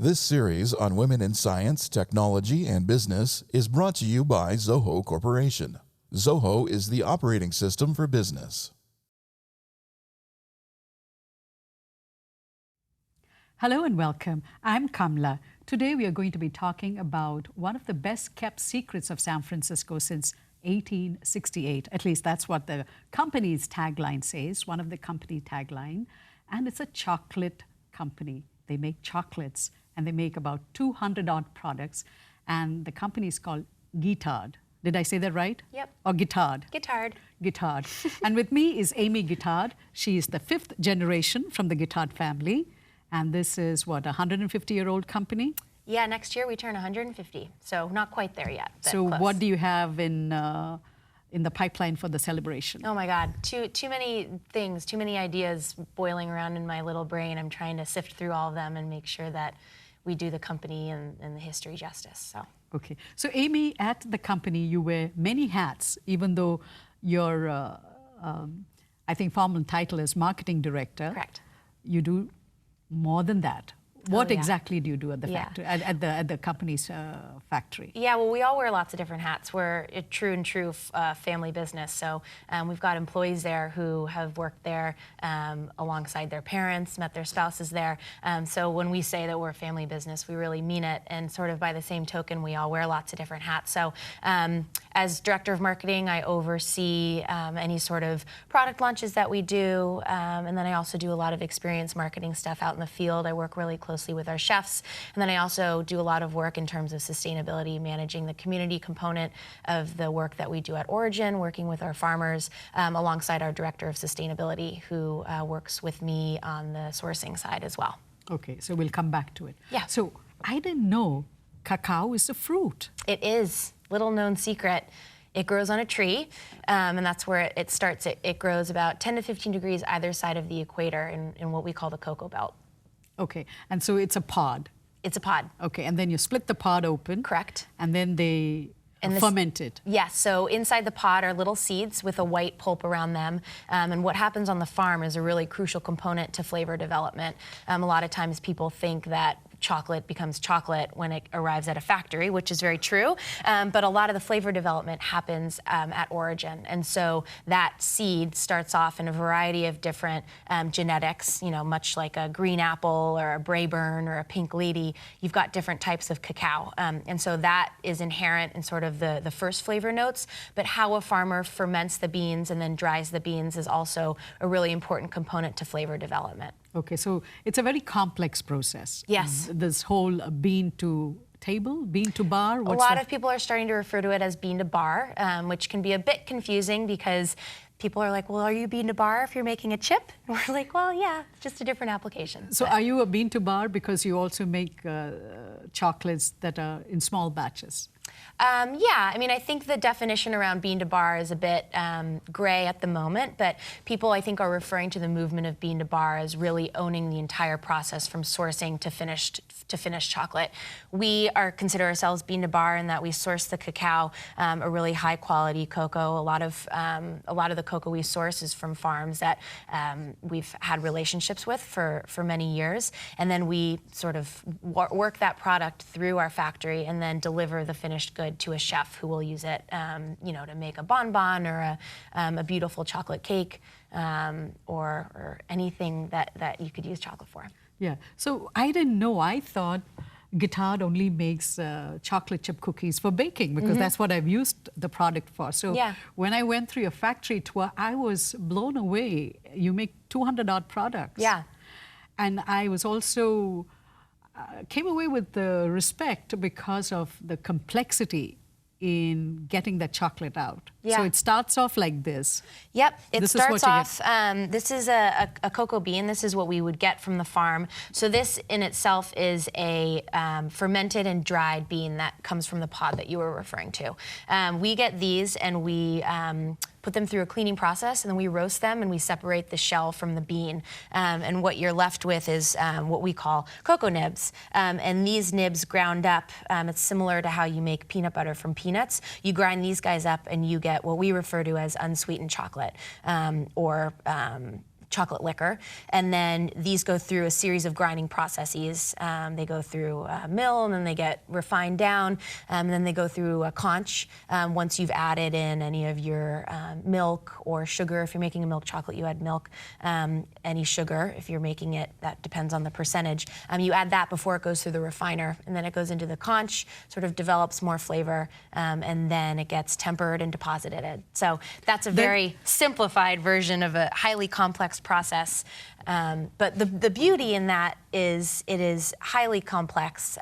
This series on women in science, technology, and business is brought to you by Zoho Corporation. Zoho is the operating system for business. Hello and welcome. I'm Kamla. Today we are going to be talking about one of the best kept secrets of San Francisco since 1868. At least that's what the company's tagline says, one of the company tagline. And it's a chocolate company. They make chocolates and they make about 200 odd products. And the company is called Guittard. Did I say that right? Yep. Or Guittard? Guittard. Guittard. And with me is Amy Guittard. She is the fifth generation from the Guittard family. And this is what, a 150-year-old company? Yeah, next year we turn 150, so not quite there yet. So close. what do you have in the pipeline for the celebration? Oh my God, too many things, too many ideas boiling around in my little brain. I'm trying to sift through all of them and make sure that we do the company and the history justice. So. Okay, so Amy, at the company you wear many hats, even though your, I think formal title is marketing director. Correct. You do more than that. What yeah. exactly do you do at the factory, at the company's factory? Yeah, well, we all wear lots of different hats. We're a true family business. So we've got employees there who have worked there alongside their parents, met their spouses there. So when we say that we're a family business, we really mean it. And sort of by the same token, we all wear lots of different hats. So as director of marketing, I oversee any sort of product launches that we do. And then I also do a lot of experience marketing stuff out in the field. I work really closely with our chefs. And then I also do a lot of work in terms of sustainability, managing the community component of the work that we do at Origin, working with our farmers, alongside our director of sustainability, who works with me on the sourcing side as well. Okay, so we'll come back to it. Yeah. So I didn't know cacao is a fruit. It is. Little known secret. It grows on a tree, and that's where it starts. It grows about 10 to 15 degrees either side of the equator in what we call the cocoa belt. Okay, and so it's a pod. It's a pod. Okay, and then you split the pod open. Correct. And then they ferment it. Yes, so inside the pod are little seeds with a white pulp around them. And what happens on the farm is a really crucial component to flavor development. A lot of times people think that chocolate becomes chocolate when it arrives at a factory, which is very true. But a lot of the flavor development happens at Origin. And so that seed starts off in a variety of different genetics, you know, much like a green apple or a Braeburn or a pink lady. You've got different types of cacao. And so that is inherent in sort of the first flavor notes. But how a farmer ferments the beans and then dries the beans is also a really important component to flavor development. Okay, so it's a very complex process. Yes. This whole bean to table, bean to bar? A lot of people are starting to refer to it as bean to bar, which can be a bit confusing because people are like, well, are you bean to bar if you're making a chip? And we're like, well, yeah, just a different application. So are you a bean to bar because you also make chocolates that are in small batches? Yeah, I mean, I think the definition around bean to bar is a bit gray at the moment, but people, I think, are referring to the movement of bean to bar as really owning the entire process from sourcing to finished chocolate. We consider ourselves bean to bar in that we source the cacao, a really high quality cocoa. A lot of the cocoa we source is from farms that we've had relationships with for many years, and then we sort of work that product through our factory and then deliver the finished good to a chef who will use it, you know, to make a bonbon or a beautiful chocolate cake, or anything that you could use chocolate for. Yeah. So I didn't know. I thought Guittard only makes chocolate chip cookies for baking because that's what I've used the product for. So when I went through your factory tour, I was blown away. You make 200 odd products. Yeah. And I was also came away with the respect because of the complexity in getting the chocolate out. Yeah. So it starts off like this. Yep, it starts off, this is a cocoa bean. This is what we would get from the farm. So this in itself is a fermented and dried bean that comes from the pod that you were referring to. We get these and we put them through a cleaning process, and then we roast them and we separate the shell from the bean. And what you're left with is what we call cocoa nibs. And these nibs ground up, it's similar to how you make peanut butter from peanuts. You grind these guys up and you get what we refer to as unsweetened chocolate, or chocolate liquor, and then these go through a series of grinding processes. They go through a mill, and then they get refined down, and then they go through a conch. Once you've added in any of your milk or sugar, if you're making a milk chocolate, you add milk, any sugar, if you're making it, that depends on the percentage. You add that before it goes through the refiner, and then it goes into the conch, sort of develops more flavor, and then it gets tempered and deposited. So that's a very simplified version of a highly complex process. But the beauty in that is it is highly complex,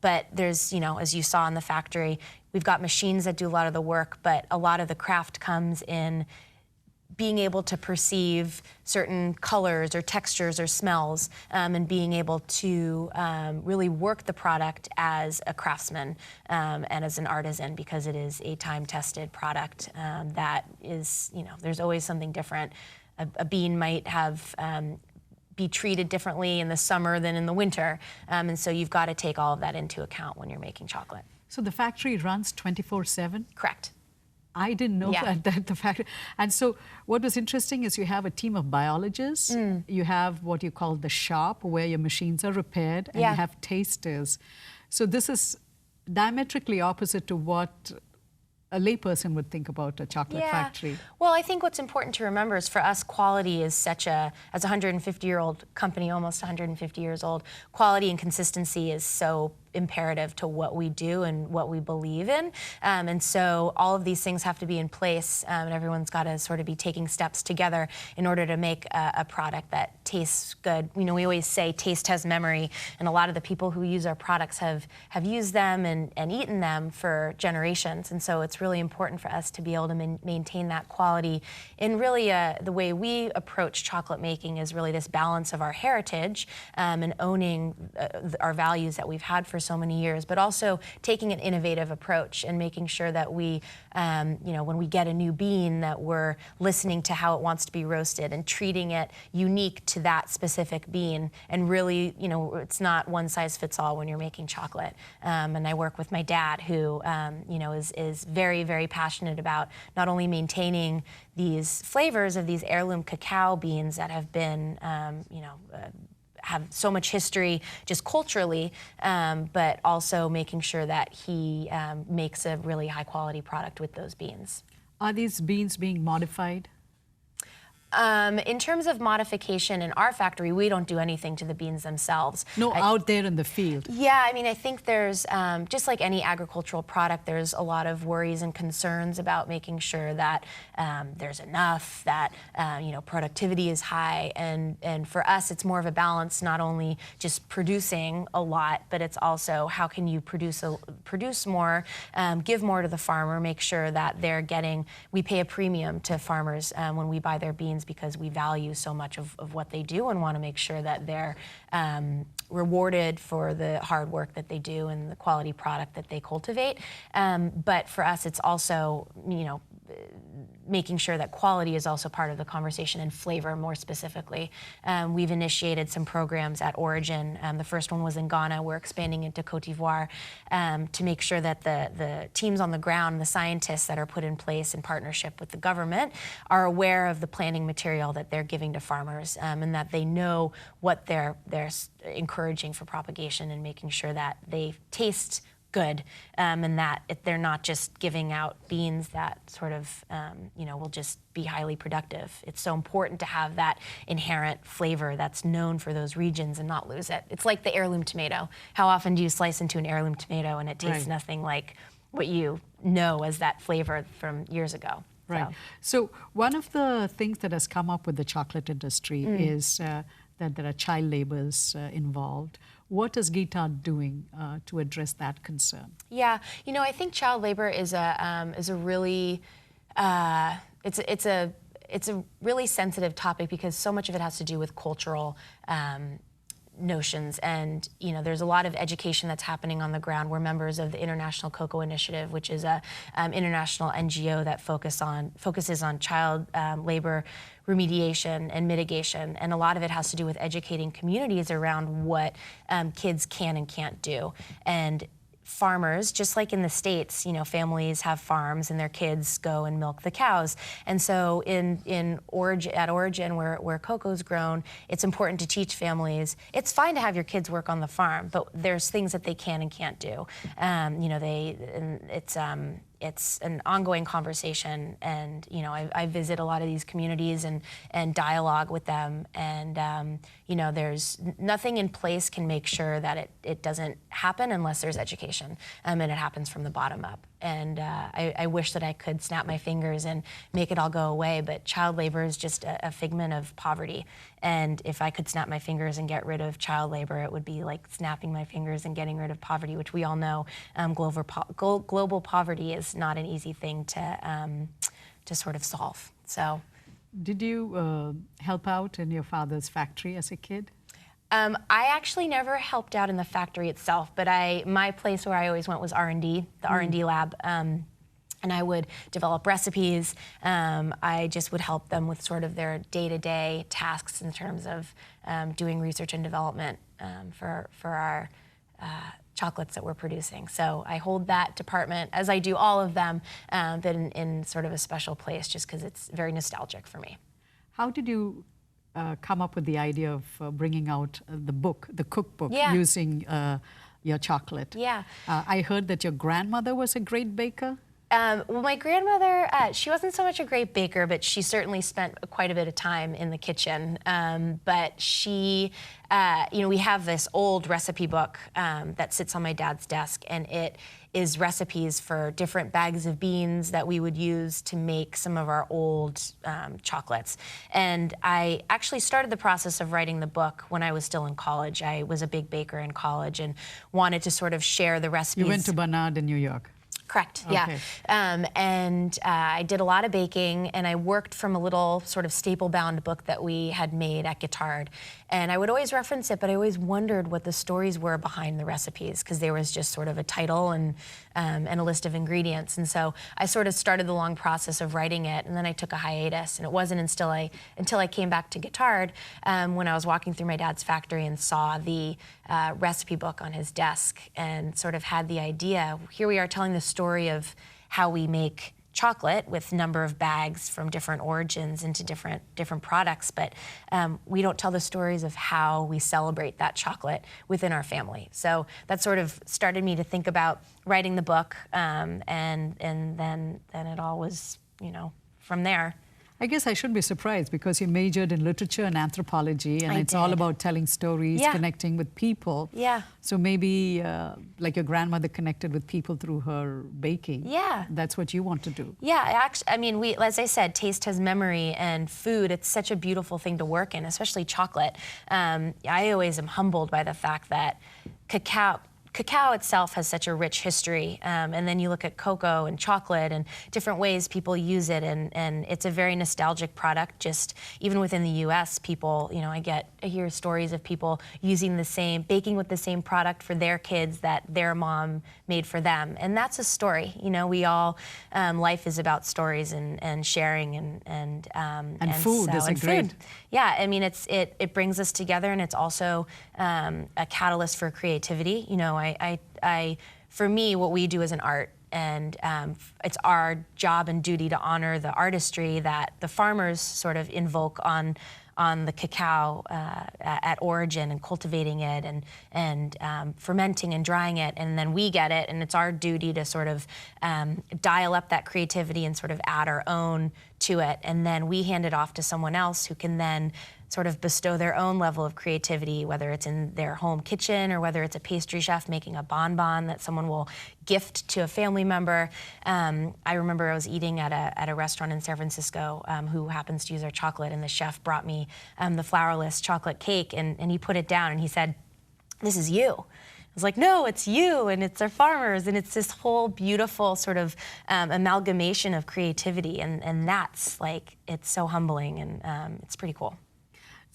but there's, as you saw in the factory, we've got machines that do a lot of the work, but a lot of the craft comes in being able to perceive certain colors or textures or smells, and being able to really work the product as a craftsman and as an artisan, because it is a time-tested product that is, there's always something different. A bean might have be treated differently in the summer than in the winter, and so you've got to take all of that into account when you're making chocolate. So the factory runs 24/7? Correct. I didn't know that the factory. And so what was interesting is you have a team of biologists, you have what you call the shop where your machines are repaired, and you have tasters. So this is diametrically opposite to what a layperson would think about a chocolate factory. Well, I think what's important to remember is for us, quality is such a, as a 150-year-old company, almost 150 years old, quality and consistency is so imperative to what we do and what we believe in. And so all of these things have to be in place, and everyone's got to sort of be taking steps together in order to make a product that tastes good. We always say taste has memory, and a lot of the people who use our products have used them and eaten them for generations. And so it's really important for us to be able to maintain that quality. And really the way we approach chocolate making is really this balance of our heritage and owning our values that we've had for so many years, but also taking an innovative approach and making sure that we, when we get a new bean, that we're listening to how it wants to be roasted and treating it unique to that specific bean. And really, it's not one size fits all when you're making chocolate. And I work with my dad, who, is very, very passionate about not only maintaining these flavors of these heirloom cacao beans that have been, have so much history just culturally, but also making sure that he makes a really high quality product with those beans. Are these beans being modified? In terms of modification in our factory, we don't do anything to the beans themselves. No, out there in the field. Yeah, I think there's, just like any agricultural product, there's a lot of worries and concerns about making sure that there's enough, that productivity is high, and for us it's more of a balance, not only just producing a lot, but it's also how can you produce more, give more to the farmer, make sure that they're getting, we pay a premium to farmers when we buy their beans, because we value so much of what they do and want to make sure that they're rewarded for the hard work that they do and the quality product that they cultivate. But for us, it's also, making sure that quality is also part of the conversation, and flavor more specifically. We've initiated some programs at Origin. The first one was in Ghana. We're expanding into Cote d'Ivoire to make sure that the teams on the ground, the scientists that are put in place in partnership with the government, are aware of the planting material that they're giving to farmers, and that they know what they're encouraging for propagation, and making sure that they taste good, and that they're not just giving out beans that sort of, will just be highly productive. It's so important to have that inherent flavor that's known for those regions and not lose it. It's like the heirloom tomato. How often do you slice into an heirloom tomato and it tastes nothing like what you know as that flavor from years ago? Right. So one of the things that has come up with the chocolate industry is that there are child labors involved. What is Guittard doing to address that concern? Yeah, I think child labor is a really it's a really sensitive topic, because so much of it has to do with cultural notions, and there's a lot of education that's happening on the ground. We're members of the International Cocoa Initiative, which is a international NGO that focuses on child labor remediation and mitigation, and a lot of it has to do with educating communities around what kids can and can't do. And farmers, just like in the States, families have farms and their kids go and milk the cows. And so at Origin, where cocoa's grown, it's important to teach families, it's fine to have your kids work on the farm, but there's things that they can and can't do. It's an ongoing conversation, and I visit a lot of these communities and dialogue with them, and there's nothing in place can make sure that it doesn't happen unless there's education, and it happens from the bottom up. And I wish that I could snap my fingers and make it all go away, but child labor is just a figment of poverty. And if I could snap my fingers and get rid of child labor, it would be like snapping my fingers and getting rid of poverty, which we all know global poverty is not an easy thing to sort of solve. So, did you help out in your father's factory as a kid? I actually never helped out in the factory itself, but my place where I always went was R&D, the R&D lab. And I would develop recipes. I just would help them with sort of their day-to-day tasks in terms of doing research and development for our chocolates that we're producing. So I hold that department, as I do all of them, but in sort of a special place just because it's very nostalgic for me. How did you come up with the idea of bringing out the cookbook, using your chocolate? Yeah. I heard that your grandmother was a great baker. Well, my grandmother, she wasn't so much a great baker, but she certainly spent quite a bit of time in the kitchen. But she, we have this old recipe book that sits on my dad's desk, and it is recipes for different bags of beans that we would use to make some of our old chocolates. And I actually started the process of writing the book when I was still in college. I was a big baker in college and wanted to sort of share the recipes. You went to Barnard in New York. Correct, okay. Yeah. And I did a lot of baking, and I worked from a little sort of staple-bound book that we had made at Guittard. And I would always reference it, but I always wondered what the stories were behind the recipes, because there was just sort of a title and a list of ingredients. And so I sort of started the long process of writing it, and then I took a hiatus. And it wasn't until I came back to Guittard when I was walking through my dad's factory and saw the recipe book on his desk and sort of had the idea, here we are telling the story of how we make chocolate with number of bags from different origins into different products, but we don't tell the stories of how we celebrate that chocolate within our family. So that sort of started me to think about writing the book, and then it all was, from there. I guess I shouldn't be surprised because you majored in literature and anthropology, and it's all about telling stories, connecting with people. Yeah. So maybe like your grandmother connected with people through her baking. Yeah. That's what you want to do. Yeah, actually, I mean, as I said, taste has memory, and food, it's such a beautiful thing to work in, especially chocolate. I always am humbled by the fact that cacao itself has such a rich history, and then you look at cocoa and chocolate and different ways people use it, and it's a very nostalgic product. Just even within the U.S., people, I hear stories of people baking with the same product for their kids that their mom made for them, and that's a story. We all, life is about stories and sharing and food is a great. Food. Yeah, I mean, it brings us together, and it's also a catalyst for creativity. For me, what we do is an art, and it's our job and duty to honor the artistry that the farmers sort of invoke on the cacao at origin, and cultivating it and fermenting and drying it, and then we get it, and it's our duty to sort of dial up that creativity and sort of add our own to it, and then we hand it off to someone else who can then sort of bestow their own level of creativity, whether it's in their home kitchen or whether it's a pastry chef making a bonbon that someone will gift to a family member. I remember I was eating at a restaurant in San Francisco who happens to use our chocolate, and the chef brought me the flourless chocolate cake, and he put it down and he said, "This is you." I was like, "No, it's you, and it's our farmers," and it's this whole beautiful sort of amalgamation of creativity, and that's like, it's so humbling, and it's pretty cool.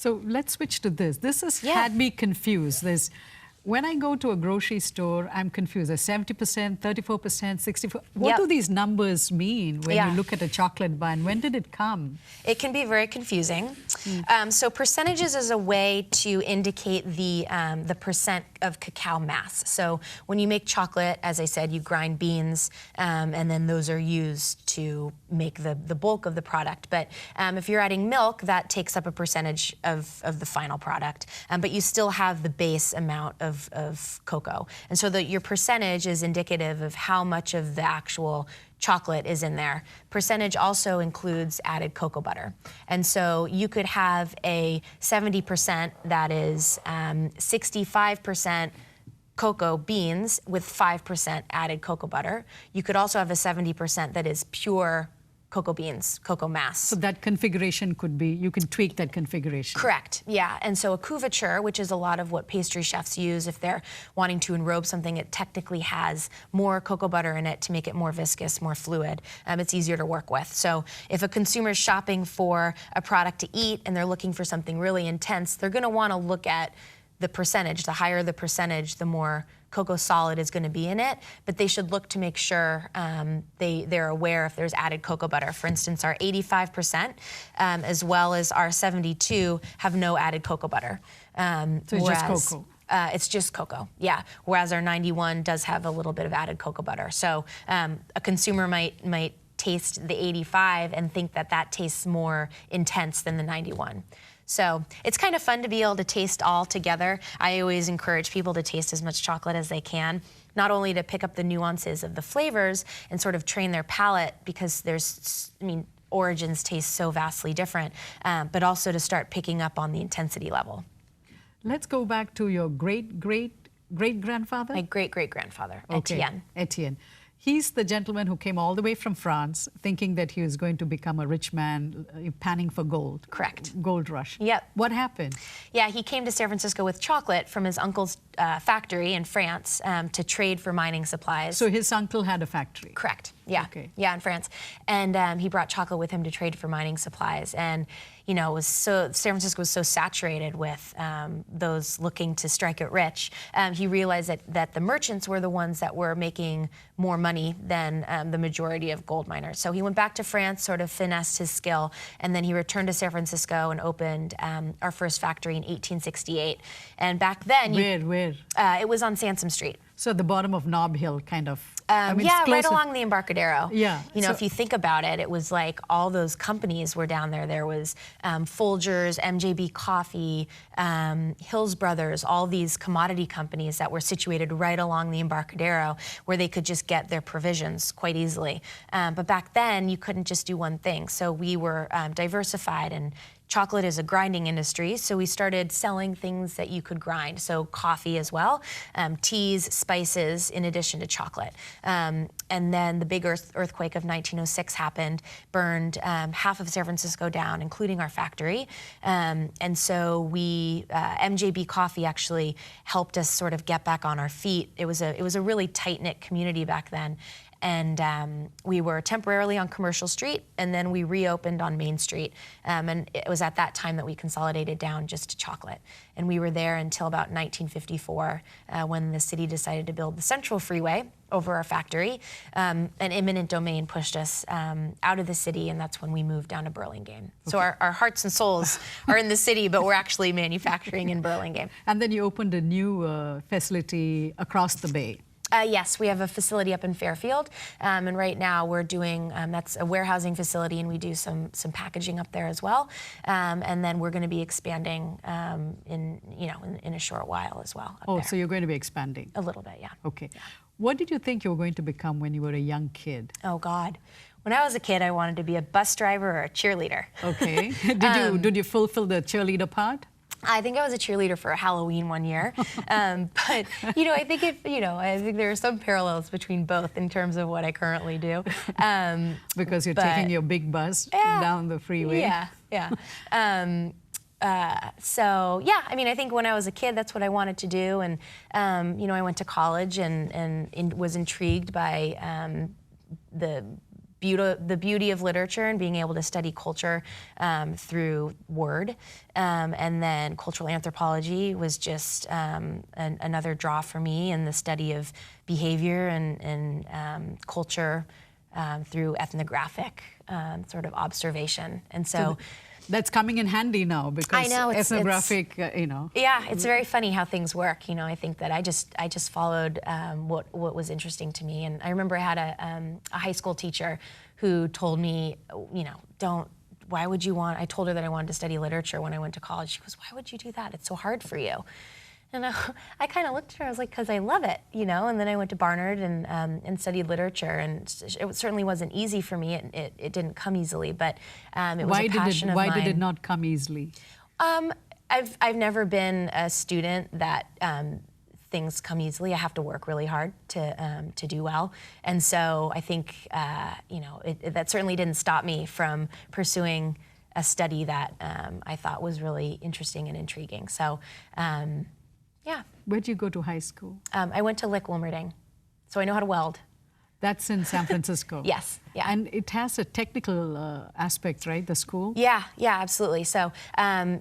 So let's switch to this. This has had me confused. When I go to a grocery store, I'm confused. There's 70%, 34%, 64%. What Yep. do these numbers mean when you look at a chocolate bar? And when did it come? It can be very confusing. So percentages is a way to indicate the percent of cacao mass. So when you make chocolate, as I said, you grind beans, and then those are used to make the bulk of the product. But if you're adding milk, that takes up a percentage of the final product. But you still have the base amount of cocoa. And so your percentage is indicative of how much of the actual chocolate is in there. Percentage also includes added cocoa butter. And so you could have a 70% that is 65% cocoa beans with 5% added cocoa butter. You could also have a 70% that is pure cocoa beans, cocoa mass. So that configuration could be, you can tweak that configuration. Correct, yeah. And so a couverture, which is a lot of what pastry chefs use if they're wanting to enrobe something, it technically has more cocoa butter in it to make it more viscous, more fluid. It's easier to work with. So if a consumer's shopping for a product to eat and they're looking for something really intense, they're gonna wanna look at the percentage. The higher the percentage, the more cocoa solid is going to be in it, but they should look to make sure they're aware if there's added cocoa butter. For instance, our 85% as well as our 72 have no added cocoa butter. So it's just cocoa. It's just cocoa, yeah. Whereas our 91 does have a little bit of added cocoa butter. So a consumer might taste the 85 and think that that tastes more intense than the 91. So it's kind of fun to be able to taste all together. I always encourage people to taste as much chocolate as they can, not only to pick up the nuances of the flavors and sort of train their palate, because origins taste so vastly different, but also to start picking up on the intensity level. Let's go back to your great-great-great-grandfather? My great-great-grandfather, Okay. Etienne. He's the gentleman who came all the way from France thinking that he was going to become a rich man, panning for gold. Correct. Gold rush. Yep. What happened? Yeah, he came to San Francisco with chocolate from his uncle's factory in France to trade for mining supplies. So his uncle had a factory? Correct. Yeah. Okay. Yeah, in France. And he brought chocolate with him to trade for mining supplies. And you know, San Francisco was so saturated with those looking to strike it rich. He realized that the merchants were the ones that were making more money than the majority of gold miners. So he went back to France, sort of finessed his skill, and then he returned to San Francisco and opened our first factory in 1868. And back then, Where? It was on Sansom Street. So at the bottom of Nob Hill, kind of. Yeah, right along the Embarcadero. Yeah. You know, if you think about it, it was like all those companies were down there. There was Folgers, MJB Coffee, Hills Brothers, all these commodity companies that were situated right along the Embarcadero where they could just get their provisions quite easily. But back then, you couldn't just do one thing. So we were diversified, and chocolate is a grinding industry, so we started selling things that you could grind, so coffee as well, teas, spices, in addition to chocolate. And then the big earthquake of 1906 happened, burned half of San Francisco down, including our factory. And so MJB Coffee actually helped us sort of get back on our feet. It was a really tight-knit community back then. And we were temporarily on Commercial Street, and then we reopened on Main Street. And it was at that time that we consolidated down just to chocolate. And we were there until about 1954, when the city decided to build the Central Freeway over our factory. An eminent domain pushed us out of the city, and that's when we moved down to Burlingame. Okay. So our hearts and souls are in the city, but we're actually manufacturing in Burlingame. And then you opened a new facility across the bay. Yes, we have a facility up in Fairfield, and right now we're doing, that's a warehousing facility, and we do some packaging up there as well. And then we're going to be expanding in a short while as well. Oh, so you're going to be expanding? A little bit, yeah. Okay. Yeah. What did you think you were going to become when you were a young kid? Oh, God. When I was a kid, I wanted to be a bus driver or a cheerleader. Okay. Did you fulfill the cheerleader part? I think I was a cheerleader for Halloween one year, but I think there are some parallels between both in terms of what I currently do. Because you're taking your big bus down the freeway. Yeah. So yeah, I mean, I think when I was a kid, that's what I wanted to do, and I went to college and was intrigued by the the beauty of literature and being able to study culture through word. And then cultural anthropology was just another draw for me, and the study of behavior and culture through ethnographic sort of observation. And so that's coming in handy now, because I know ethnographic, Yeah, it's very funny how things work. I think that I just followed what was interesting to me. And I remember I had a high school teacher who told me, why would you want, I told her that I wanted to study literature when I went to college. She goes, why would you do that? It's so hard for you. And I kind of looked at her, I was like, because I love it, And then I went to Barnard and studied literature, and it certainly wasn't easy for me. It didn't come easily, but it was a passion of mine. Why did it not come easily? I've never been a student that things come easily. I have to work really hard to do well, and so I think that certainly didn't stop me from pursuing a study that I thought was really interesting and intriguing. So. Yeah. Where did you go to high school? I went to Lick Wilmerding, so I know how to weld. That's in San Francisco. Yes, yeah. And it has a technical aspect, right, the school? Yeah, absolutely. So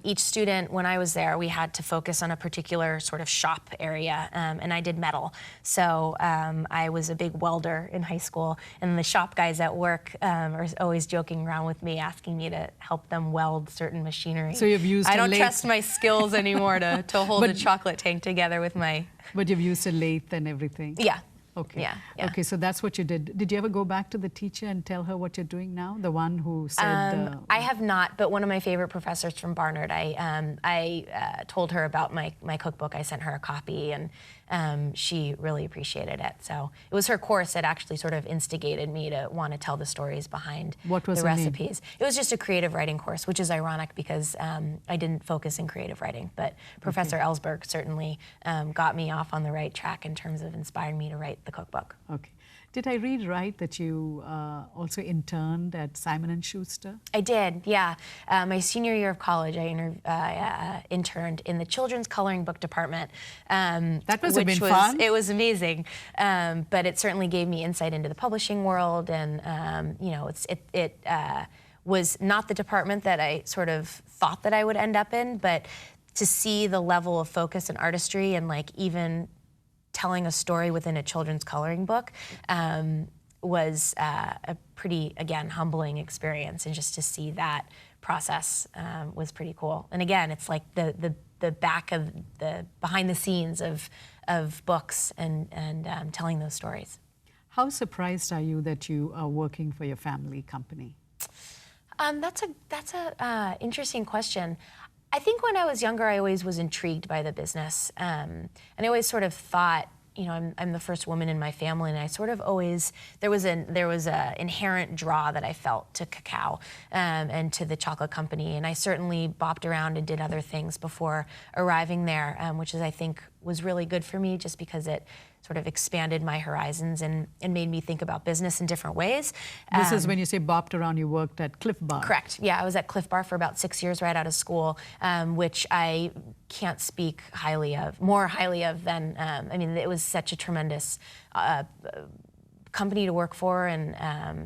each student, when I was there, we had to focus on a particular sort of shop area, and I did metal. So I was a big welder in high school, and the shop guys at work are always joking around with me, asking me to help them weld certain machinery. So you've used I don't trust my skills anymore to hold a chocolate tank together with my... But you've used a lathe and everything? Yeah. Okay. Yeah. Okay, so that's what you did. Did you ever go back to the teacher and tell her what you're doing now? The one who said... I have not, but one of my favorite professors from Barnard, I told her about my cookbook. I sent her a copy, and she really appreciated it. So it was her course that actually sort of instigated me to want to tell the stories behind the recipes. It was just a creative writing course, which is ironic because I didn't focus in creative writing, but Professor Ellsberg certainly got me off on the right track in terms of inspiring me to write the cookbook. Okay. Did I read right that you also interned at Simon & Schuster? I did, yeah. My senior year of college, I interned in the children's coloring book department. That must have been fun. It was amazing, but it certainly gave me insight into the publishing world, and it was not the department that I sort of thought that I would end up in, but to see the level of focus and artistry and even telling a story within a children's coloring book was a pretty, again, humbling experience. And just to see that process was pretty cool. And again, it's like the behind the scenes of books and telling those stories. How surprised are you that you are working for your family company? That's a interesting question. I think when I was younger, I always was intrigued by the business, and I always sort of thought, I'm the first woman in my family, and I sort of always there was a inherent draw that I felt to cacao and to the chocolate company, and I certainly bopped around and did other things before arriving there, which I think was really good for me, just because it sort of expanded my horizons and made me think about business in different ways. This is when you say bopped around, you worked at Cliff Bar. Correct. Yeah, I was at Cliff Bar for about 6 years right out of school, which I can't speak more highly of than, it was such a tremendous company to work for, and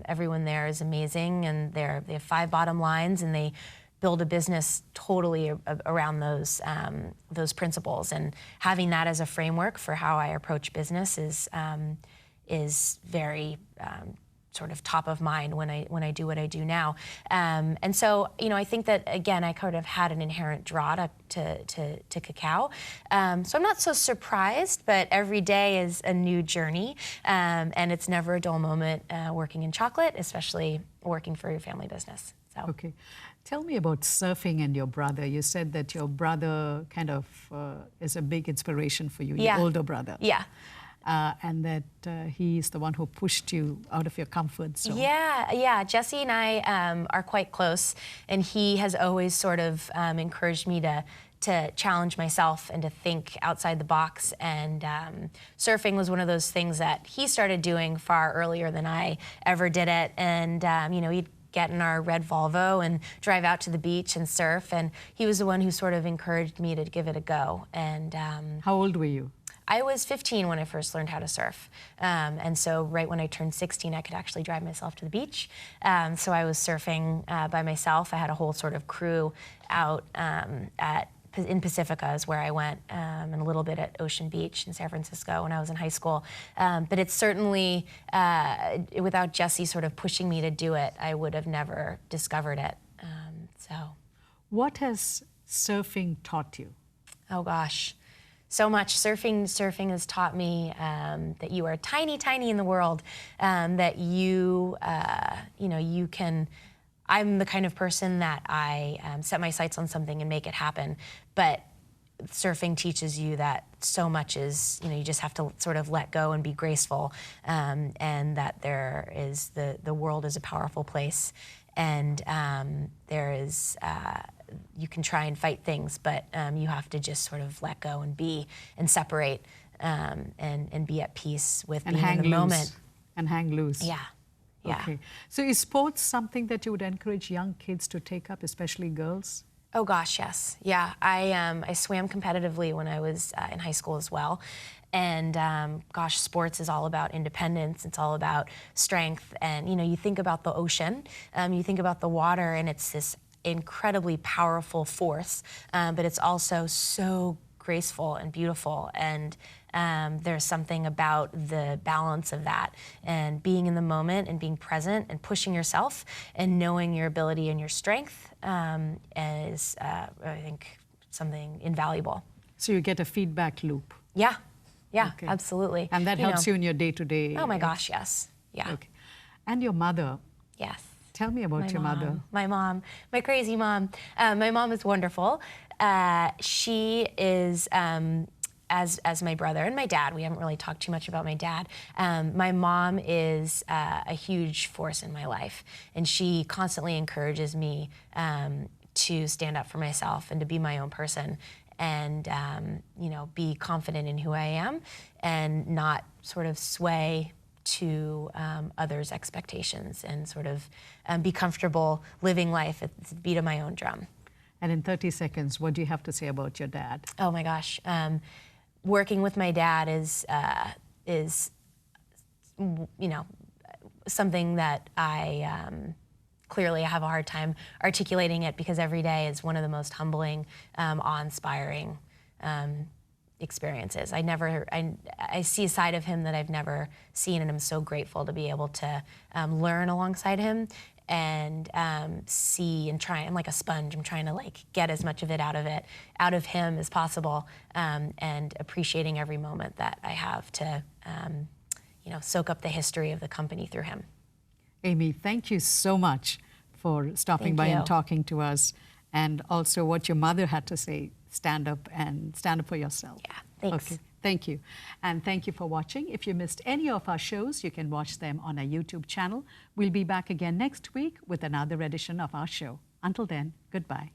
everyone there is amazing, and they have 5 bottom lines, and they build a business totally around those principles, and having that as a framework for how I approach business is very sort of top of mind when I do what I do now. And so, I think that, again, I kind of had an inherent draw to cacao. So I'm not so surprised, but every day is a new journey, and it's never a dull moment working in chocolate, especially working for your family business. So. Okay. Tell me about surfing and your brother. You said that your brother kind of is a big inspiration for you, your older brother. Yeah. And that he's the one who pushed you out of your comfort zone. Yeah. Jesse and I are quite close, and he has always sort of encouraged me to challenge myself and to think outside the box. And surfing was one of those things that he started doing far earlier than I ever did it. And he'd get in our red Volvo and drive out to the beach and surf. And he was the one who sort of encouraged me to give it a go. And how old were you? I was 15 when I first learned how to surf. And so right when I turned 16, I could actually drive myself to the beach. So I was surfing by myself. I had a whole sort of crew out in Pacifica is where I went, and a little bit at Ocean Beach in San Francisco when I was in high school. But it's certainly, without Jesse sort of pushing me to do it, I would have never discovered it. What has surfing taught you? Oh gosh, so much. Surfing has taught me that you are tiny, tiny in the world, that you can. I'm the kind of person that I set my sights on something and make it happen. But surfing teaches you that so much is, you just have to sort of let go and be graceful, and that the world is a powerful place, and there is. You can try and fight things, but you have to just sort of let go and be and separate, and be at peace with being in the moment. And hang loose. Yeah. Yeah. Okay. So is sports something that you would encourage young kids to take up, especially girls? Oh gosh, yes. Yeah, I swam competitively when I was in high school as well. And gosh, sports is all about independence. It's all about strength. And you think about the ocean, you think about the water, and it's this incredibly powerful force, but it's also so graceful and beautiful. And there's something about the balance of that, and being in the moment and being present and pushing yourself and knowing your ability and your strength is, I think, something invaluable. So you get a feedback loop. Yeah, Okay. absolutely. And that helps you in your day-to-day. Oh my gosh, yes. Yeah. Okay. And your mother. Yes. Tell me about your mother. My mom, my crazy mom. My mom is wonderful. She is, as my brother and my dad, we haven't really talked too much about my dad. My mom is a huge force in my life, and she constantly encourages me to stand up for myself and to be my own person, and be confident in who I am and not sort of sway to others' expectations, and sort of be comfortable living life at the beat of my own drum. And in 30 seconds, what do you have to say about your dad? Oh my gosh. Working with my dad is something that I clearly have a hard time articulating it, because every day is one of the most humbling, awe-inspiring experiences. I see a side of him that I've never seen, and I'm so grateful to be able to learn alongside him and see and try. I'm like a sponge. I'm trying to get as much of it out of him as possible, and appreciating every moment that I have to soak up the history of the company through him. Amy, thank you so much for stopping by and talking to us, and also what your mother had to say. Stand up for yourself. Yeah, thanks. Okay, thank you. And thank you for watching. If you missed any of our shows, you can watch them on our YouTube channel. We'll be back again next week with another edition of our show. Until then, goodbye.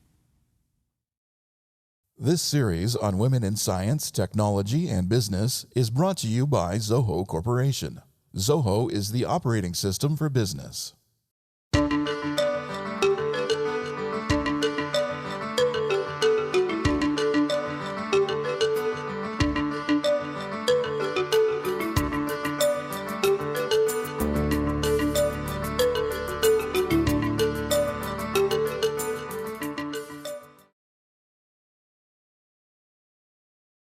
This series on women in science, technology, and business is brought to you by Zoho Corporation. Zoho is the operating system for business.